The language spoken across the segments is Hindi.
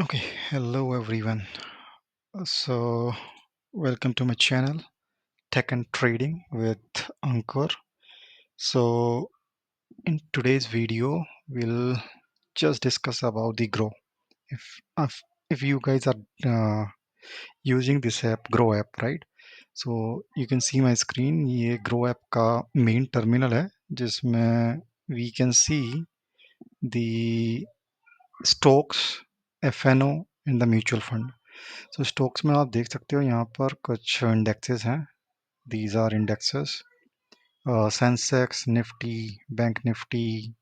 Okay, hello everyone. So, welcome to my channel, Tech and Trading with Ankur. So, in today's video, we'll just discuss about the Grow. If if you guys are using this app, Grow app, right? So you can see my screen. ये Grow app का main terminal है, जिसमें we can see the stocks, FNO in the mutual fund. So stocks में आप देख सकते हो यहाँ पर कुछ इंडेक्सेस हैं. These are indexes Sensex, Nifty, bank Nifty,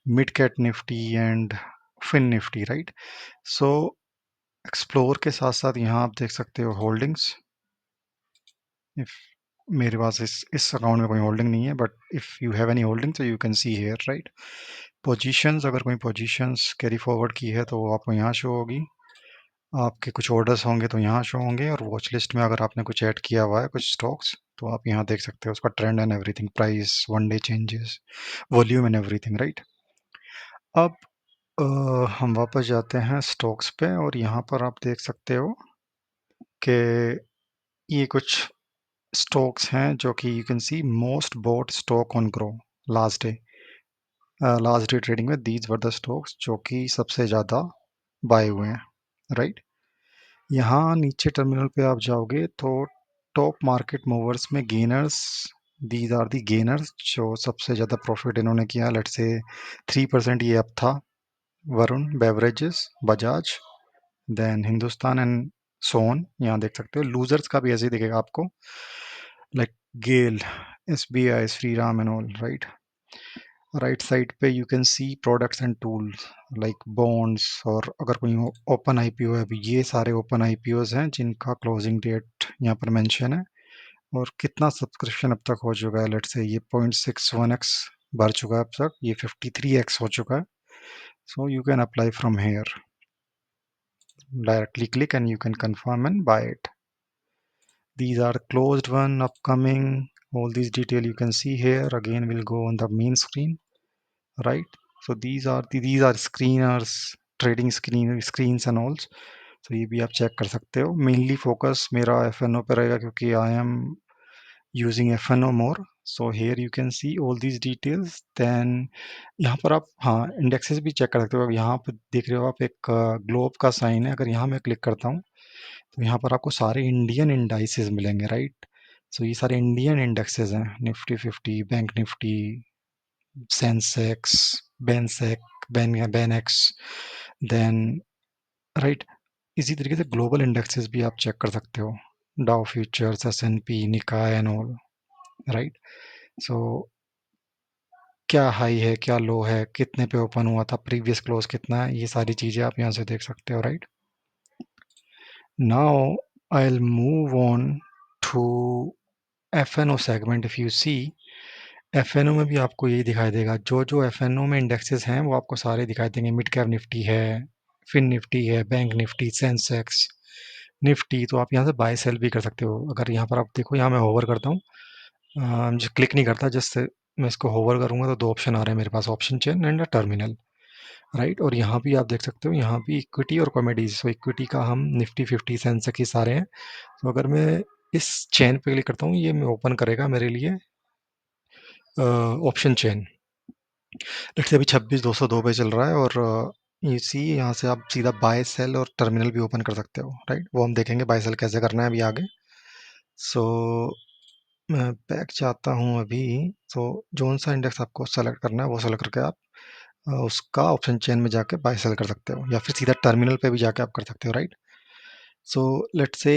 mid cap Nifty and fin Nifty, right. So explore के साथ साथ यहाँ आप देख सकते हो होल्डिंग्स. इफ मेरे पास इस अकाउंट में कोई होल्डिंग नहीं है, but if you have any holding तो you can see here, right. Positions, अगर कोई पोजीशंस कैरी फॉरवर्ड की है तो वो आपको यहाँ शो होगी. आपके कुछ ऑर्डर्स होंगे तो यहाँ शो होंगे, और वॉच लिस्ट में अगर आपने कुछ ऐड किया हुआ है कुछ स्टॉक्स तो आप यहाँ देख सकते हो उसका trend and everything, price, one day changes, volume and everything, right. अब हम वापस जाते हैं स्टॉक्स पे, और यहाँ पर आप देख सकते हो कि ये कुछ स्टॉक्स हैं जो कि you can see most bought stock on Groww last day trading में. दीज वर द स्टॉक्स जो कि सबसे ज़्यादा बाय हुए हैं, राइट. यहाँ नीचे टर्मिनल पे आप जाओगे तो टॉप मार्केट मूवर्स में gainers, these are the gainers जो सबसे ज़्यादा प्रॉफिट इन्होंने किया. लेट्स से 3% ये अप था. Varun beverages, Bajaj, then Hindustan and son. यहाँ देख सकते हो लूजर्स का भी ऐसे ही दिखेगा आपको, like GAIL, SBI, Shri Ram and all, right. Right side पे you can see products and tools like bonds, और अगर कोई ओपन आईपीओ है, अभी ये सारे ओपन आईपीओज हैं जिनका क्लोजिंग डेट यहाँ पर मेंशन है, और कितना सब्सक्रिप्शन अब तक हो चुका है. लेट्स से ये 0.61x भर चुका है अब तक, ये 53x हो चुका है. So you can apply from here, directly click and you can confirm and buy it. These are closed one, upcoming, all these detail you can see here. Again we'll go on the main screen, right. So these are screeners, trading screens and all. So ये भी आप चेक कर सकते हो. मेनली फोकस मेरा FNO पे रहेगा क्योंकि I am using FNO more. So here you can see all these details. Then यहाँ पर आप हाँ इंडेक्सेस भी चेक कर सकते हो. यहाँ पर देख रहे हो आप एक ग्लोब का साइन है. अगर यहाँ मैं क्लिक करता हूँ तो यहाँ पर आपको सारे इंडियन इंडाइसेस मिलेंगे, राइट. सो ये सारे इंडियन इंडेक्सेस हैं. निफ्टी 50, बैंक निफ्टी, सेंसेक्स, बेंसेक, बेनेक्स, देन, राइट. इसी तरीके से ग्लोबल इंडेक्सेस भी आप चेक कर सकते हो. डाउ फ्यूचर्स, S&P, निकाय एंड ऑल, राइट. सो क्या हाई है, क्या लो है, कितने पे ओपन हुआ था, प्रीवियस क्लोज कितना है, ये सारी चीज़ें आप यहाँ से देख सकते हो, right. Now I will move on to FNO segment. If you see FNO में भी आपको यही दिखाई देगा. जो FNO में इंडेक्सेस हैं वो आपको सारे दिखाई देंगे. मिड कैप निफ्टी है, फिन निफ्टी है, बैंक निफ्टी, सेंसेक्स, निफ्टी. तो आप यहाँ से बाय सेल भी कर सकते हो. अगर यहाँ पर आप देखो, यहाँ मैं होवर करता हूँ, जो क्लिक नहीं करता, जस्ट मैं इसको होवर करूंगा तो दो ऑप्शन आ रहे हैं मेरे पास, option chain and terminal, right. और यहाँ भी आप देख सकते हो, यहाँ भी इक्विटी और कॉमोडिटीज. तो इक्विटी का हम निफ्टी 50, सेंसेक्स ही सारे हैं. तो अगर मैं इस चेन पे क्लिक करता हूँ, ये मैं ओपन करेगा मेरे लिए ऑप्शन चेन. लेट्स से अभी 26,202 पे चल रहा है, और इसी यहाँ से आप सीधा बाय सेल और टर्मिनल भी ओपन कर सकते हो, राइट. वो हम देखेंगे बाय सेल कैसे करना है अभी आगे. सो मैं बैक जाता हूँ अभी. तो जोन सा इंडेक्स आपको सेलेक्ट करना है वो सेलेक्ट करके आप उसका ऑप्शन चेन में जाके बाय सेल कर सकते हो, या फिर सीधा टर्मिनल पे भी जाके आप कर सकते हो, राइट. सो लेट्स से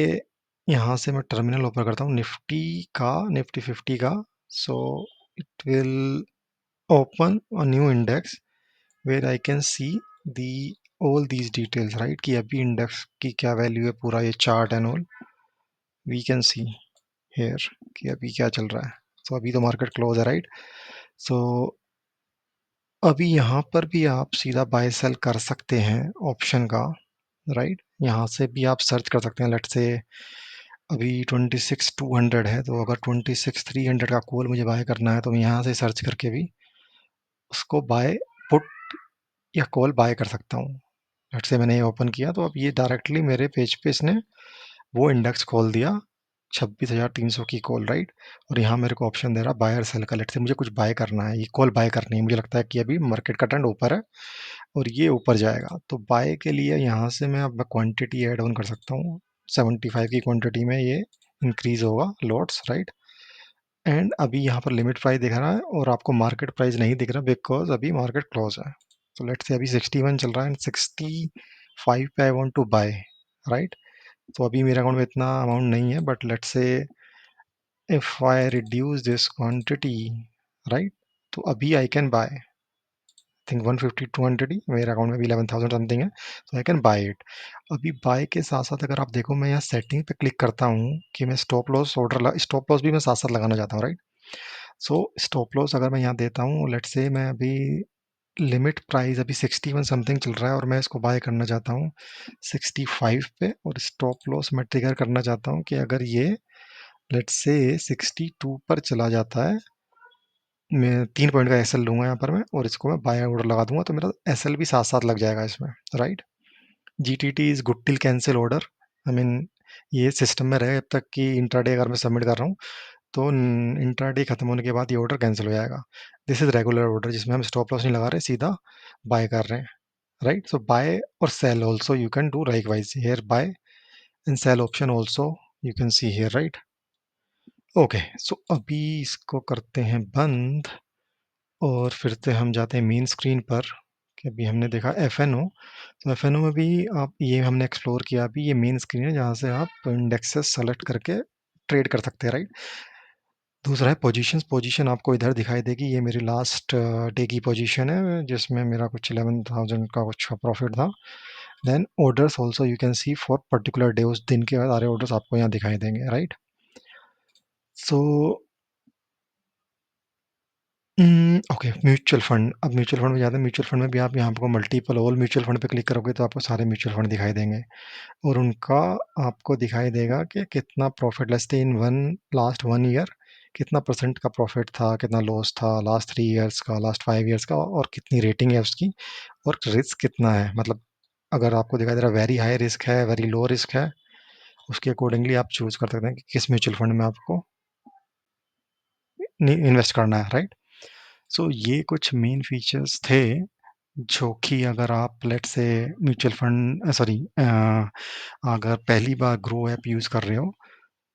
यहाँ से मैं टर्मिनल ओपन करता हूँ निफ्टी का, निफ्टी 50 का. So it will open a new index where I can see the all these details, right, कि अभी इंडेक्स की क्या वैल्यू है, पूरा ये chart and all we can see here कि अभी क्या चल रहा है. सो अभी तो मार्केट क्लोज है, राइट. सो अभी यहाँ पर भी आप सीधा बाय सेल कर सकते हैं ऑप्शन का, राइट. यहाँ से भी आप सर्च कर सकते हैं. लेट्स से अभी 26,200 है, तो अगर 26,300 का कॉल मुझे बाय करना है तो मैं यहाँ से सर्च करके भी उसको बाय पुट या कॉल बाय कर सकता हूँ. लेट्स से मैंने ये ओपन किया तो अब ये डायरेक्टली मेरे पेज पे इसने वो इंडेक्स खोल दिया 26,300 की कॉल, राइट। और यहाँ मेरे को ऑप्शन दे रहा है बायर सेल का। लेट्स से मुझे कुछ बाय करना है, ये कॉल बाय करनी है, मुझे लगता है कि अभी मार्केट का ट्रेंड ऊपर है और ये ऊपर जाएगा, तो बाय के लिए यहाँ से मैं अब क्वांटिटी ऐड ऑन कर सकता हूँ। 75 की क्वांटिटी में ये इंक्रीज होगा लॉट्स, राइट। एंड अभी यहाँ पर लिमिट प्राइस दिख रहा है और आपको मार्केट प्राइस नहीं दिख रहा बिकॉज अभी मार्केट क्लोज है। तो लेट्स से अभी 61 चल रहा है एंड 65 पे I want to buy, right. तो अभी मेरे अकाउंट में इतना अमाउंट नहीं है, but let's say if I reduce this quantity, right, तो अभी आई कैन बाय थिंक 150 200 ही, मेरे अकाउंट में भी 11,000 समथिंग है, तो आई कैन बाय इट। अभी बाय के साथ साथ अगर आप देखो मैं यहाँ सेटिंग पे क्लिक करता हूँ कि मैं stop loss order, stop loss भी मैं साथ साथ लगाना चाहता हूँ, राइट। सो स्टॉप लॉस अगर मैं यहाँ देता हूँ, लेट्स से मैं अभी लिमिट प्राइस अभी 61 समथिंग चल रहा है और मैं इसको बाय करना चाहता हूँ 65 पे, और स्टॉप लॉस मैं ट्रिगर करना चाहता हूँ कि अगर ये लेट्स से 62 पर चला जाता है, मैं 3 पॉइंट का एसएल लूंगा यहाँ पर मैं, और इसको मैं बाय ऑर्डर लगा दूंगा तो मेरा एसएल भी साथ साथ लग जाएगा इसमें, right. GTT is good till cancel order, I mean ये सिस्टम में रहे अब तक कि इंट्राडे अगर मैं सबमिट कर रहा हूँ तो इंट्राडे खत्म होने के बाद ये ऑर्डर कैंसिल हो जाएगा। दिस इज रेगुलर ऑर्डर जिसमें हम स्टॉप लॉस नहीं लगा रहे, सीधा बाय कर रहे हैं, राइट। सो बाय और sell also you can do likewise here, buy and sell option also you can see here, right. Okay, so अभी इसको करते हैं बंद और फिर से हम जाते हैं मेन स्क्रीन पर कि अभी हमने देखा एफ एन ओ, तो एफ एन ओ में भी आप ये हमने एक्सप्लोर किया, अभी ये मेन स्क्रीन है जहाँ से आप इंडेक्सेस सेलेक्ट करके ट्रेड कर सकते हैं, राइट। दूसरा है पोजीशंस, पोजीशन आपको इधर दिखाई देगी, ये मेरी लास्ट डे की पोजीशन है जिसमें मेरा कुछ 11,000 का कुछ प्रॉफिट था। Then orders also you can see for particular day, उस दिन के सारे ऑर्डर्स आपको यहाँ दिखाई देंगे, right. So okay, mutual fund, अब म्यूचुअल फंड में जाते हैं। म्यूचुअल फंड में भी आप यहाँ आपको मल्टीपल ऑल म्यूचुअल फंड पे क्लिक करोगे तो आपको सारे म्यूचुअल फंड दिखाई देंगे और उनका आपको दिखाई देगा कि कितना प्रॉफिट लेते इन वन लास्ट 1 ईयर, कितना परसेंट का प्रॉफिट था, कितना लॉस था लास्ट 3 ईयर्स का, लास्ट 5 ईयर्स का, और कितनी रेटिंग है उसकी, और रिस्क कितना है। मतलब अगर आपको दिखाई दे रहा है वेरी हाई रिस्क है, वेरी लो रिस्क है, उसके अकॉर्डिंगली आप चूज कर सकते हैं कि किस म्यूचुअल फंड में आपको इन्वेस्ट करना है, राइट। सो ये कुछ मेन फीचर्स थे जो कि अगर आप लेट से म्यूचुअल फंड सॉरी अगर पहली बार ग्रो ऐप यूज़ कर रहे हो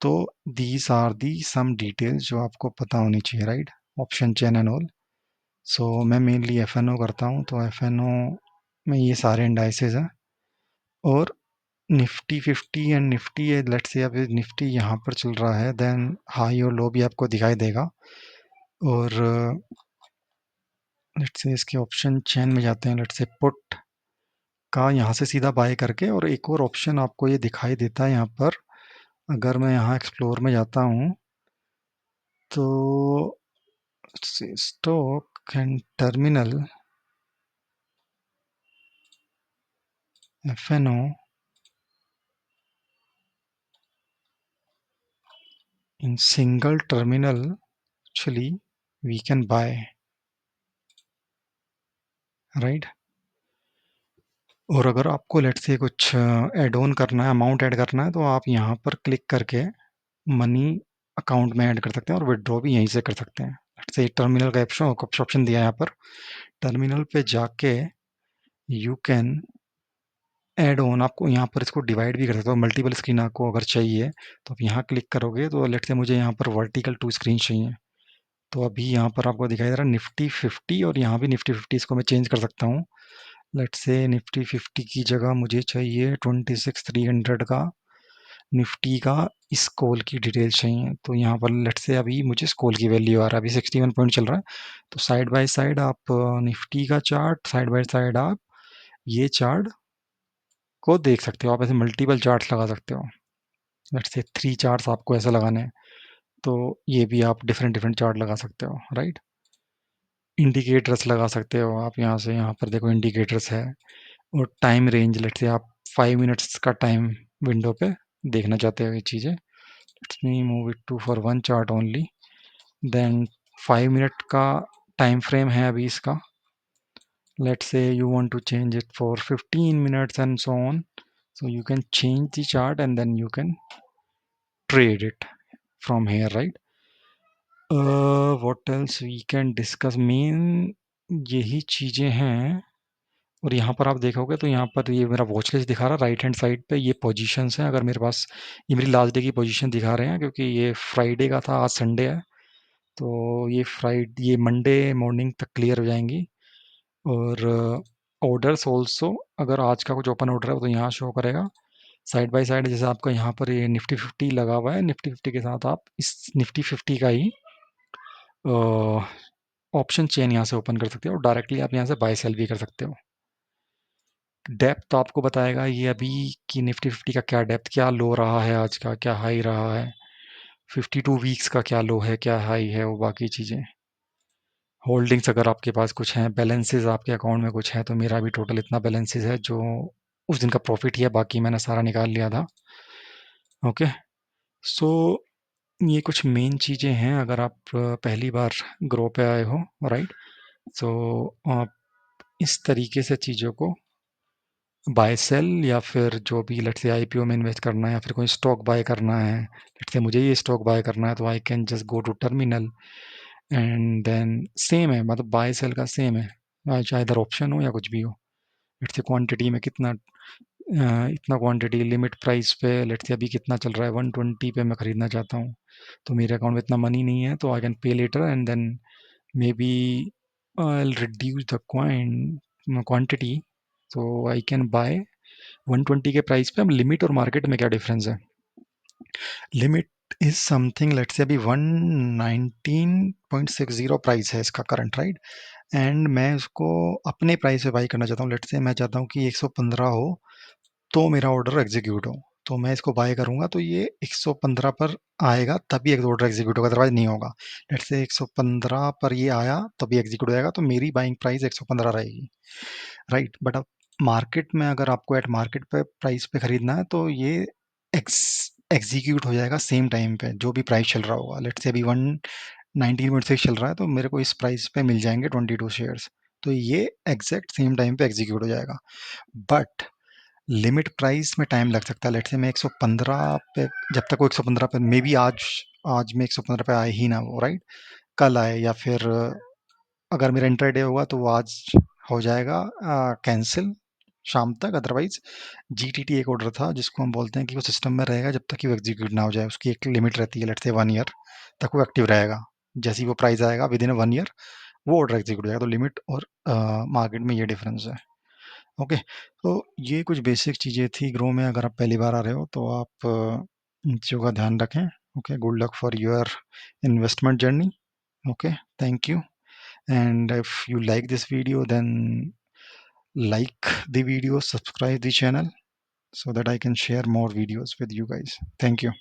तो these are the some details जो आपको पता होनी चाहिए, right. Option chain and all. So मैं मेनली एफ एन ओ करता हूँ, तो एफ एन ओ में ये सारे इंडाइसेस हैं और Nifty 50 and Nifty let's say अब निफ्टी यहाँ पर चल रहा है, देन हाई और लो भी आपको दिखाई देगा। और लेट्स से इसके ऑप्शन चेन में जाते हैं, लेट्स से पुट का यहाँ से सीधा बाय करके, और एक और ऑप्शन आपको ये दिखाई देता है यहाँ पर, अगर मैं यहाँ एक्सप्लोर में जाता हूँ तो stock and terminal F N O in single terminal actually we can buy, right. और अगर आपको लेट से कुछ ऐड ऑन करना है, अमाउंट ऐड करना है, तो आप यहाँ पर क्लिक करके मनी अकाउंट में ऐड कर सकते हैं और विड्रॉ भी यहीं से कर सकते हैं। लेट्स से टर्मिनल का ऑप्शन दिया है यहाँ पर, टर्मिनल पे जाके यू कैन ऐड ऑन, आपको यहाँ पर इसको डिवाइड भी कर सकते हो, मल्टीपल स्क्रीन आपको अगर चाहिए तो आप यहाँ क्लिक करोगे, तो लेट्स से मुझे यहाँ पर वर्टिकल 2 स्क्रीन चाहिए, तो अभी यहाँ पर आपको दिखाई दे रहा है निफ्टी 50 और यहाँ भी निफ्टी 50, इसको मैं चेंज कर सकता हूँ। लेट्स से निफ्टी 50 की जगह मुझे चाहिए 26,300 का निफ्टी का स्कॉल की डिटेल्स चाहिए, तो यहाँ पर लेट्स से अभी मुझे स्कॉल की वैल्यू आ रहा है, अभी 61 पॉइंट चल रहा है। तो साइड बाय साइड आप निफ्टी का चार्ट, साइड बाय साइड आप ये चार्ट को देख सकते हो, आप ऐसे मल्टीपल चार्ट्स लगा सकते हो। लेट्स से 3 चार्ट्स आपको ऐसे लगाने हैं तो ये भी आप डिफरेंट डिफरेंट चार्ट लगा सकते हो, राइट। इंडिकेटर्स लगा सकते हो आप, यहाँ से यहाँ पर देखो इंडिकेटर्स है, और टाइम रेंज लेट्स से आप 5 मिनट्स का टाइम विंडो पे देखना चाहते हो ये चीज़ें, let's me move it to for one chart only, then 5 minute का टाइम फ्रेम है अभी इसका, Let's say you want to change it for 15 minutes and so on. So you can change the chart and then you can trade it from here, right? What else we can discuss? Main यही चीजें हैं। और यहाँ पर आप देखोगे तो यहाँ पर ये मेरा वॉच लिस्ट दिखा रहा है राइट हैंड साइड पे, ये पोजीशंस हैं। अगर मेरे पास ये मेरी लास्ट डे की पोजीशन दिखा रहे हैं, क्योंकि ये फ्राइडे का था, आज संडे है, तो ये मंडे मॉर्निंग तक क्लियर हो जाएंगी। और ऑर्डर्स ऑल्सो, अगर आज का कुछ ओपन ऑर्डर है वो तो यहाँ शो करेगा साइड बाय साइड। जैसे आपका यहाँ पर ये निफ्टी 50 लगा हुआ है, निफ्टी 50 के साथ आप इस निफ्टी 50 का ही ऑप्शन चेन यहाँ से ओपन कर सकते हो और डायरेक्टली आप यहाँ से बाय सेल भी कर सकते हो। डेप्थ तो आपको बताएगा ये अभी कि निफ्टी 50 का क्या डेप्थ, क्या लो रहा है, आज का क्या हाई रहा है, 52 वीक्स का क्या लो है क्या हाई है, वो बाकी चीज़ें। होल्डिंग्स अगर आपके पास कुछ हैं, बैलेंसेस आपके अकाउंट में कुछ है, तो मेरा भी टोटल इतना बैलेंसेस है जो उस दिन का प्रॉफिट ही है, बाकी मैंने सारा निकाल लिया था। ओके, सो ये कुछ मेन चीज़ें हैं अगर आप पहली बार ग्रो पे आए हो, राइट? सो आप इस तरीके से चीज़ों को बाय सेल, या फिर जो भी लेट्स से आईपीओ में इन्वेस्ट करना है या फिर कोई स्टॉक बाय करना है, लेट्स से मुझे ये स्टॉक बाय करना है, तो I can just go to terminal and then same है, मतलब बाय सेल का सेम है, चाहे इधर ऑप्शन हो या कुछ भी हो। लेट्स से क्वांटिटी में कितना इतना क्वांटिटी लिमिट प्राइस पे, लेट्स से अभी कितना चल रहा है, 120 पे मैं खरीदना चाहता हूँ, तो मेरे अकाउंट में इतना मनी नहीं है, तो I can pay later and then maybe I reduce the quantity, तो आई कैन बाय 120 के प्राइस पे। अब लिमिट और मार्केट में क्या डिफरेंस है? Limit is something, let's say अभी 119.60 प्राइस है इसका करंट, राइट? एंड मैं उसको अपने प्राइस पे बाई करना चाहता हूँ। लेट्स से मैं चाहता हूँ कि 115 हो तो मेरा ऑर्डर एग्जीक्यूट हो, तो मैं इसको बाय करूंगा तो ये 115 पर आएगा तभी एक ऑर्डर एग्जीक्यूट होगा, अदरवाइज नहीं होगा। लेट्स से 115 पर ये आया तभी एग्जीक्यूट हो जाएगा, तो मेरी बाइंग प्राइस 115 रहेगी, राइट? बट अब मार्केट में अगर आपको एट मार्केट पे प्राइस पे खरीदना है तो ये एग्जीक्यूट हो जाएगा सेम टाइम पे जो भी प्राइस चल रहा होगा। लेट्स से अभी 119.6 चल रहा है तो मेरे को इस प्राइस पे मिल जाएंगे 22 शेयर्स, तो ये एग्जैक्ट सेम टाइम पे एग्जीक्यूट हो जाएगा। बट लिमिट प्राइस में टाइम लग सकता है। लेट्स से मैं 115 पे, जब तक वो 115 पे, मे बी आज आज में 115 पे आए ही ना वो, राइट? कल आए, या फिर अगर मेरा इंटरडे होगा तो वो आज हो जाएगा कैंसिल शाम तक। अदरवाइज जीटीटी एक ऑर्डर था जिसको हम बोलते हैं कि वो सिस्टम में रहेगा जब तक कि वो एग्जीक्यूट ना हो जाए, उसकी एक लिमिट रहती है, लेट्स से 1 ईयर तक वो एक्टिव रहेगा। जैसे ही वो प्राइस आएगा विद इन 1 ईयर वो ऑर्डर एग्जीक्यूट हो जाएगा। तो लिमिट और मार्केट में ये डिफरेंस है। ओके, तो ये कुछ बेसिक चीज़ें थी ग्रो में। अगर आप पहली बार आ रहे हो तो आप इन चीज़ों का ध्यान रखें। Okay, good luck for your investment journey. Okay, thank you. And if you like this video, then like the video, subscribe the channel so that I can share more videos with you guys. Thank you.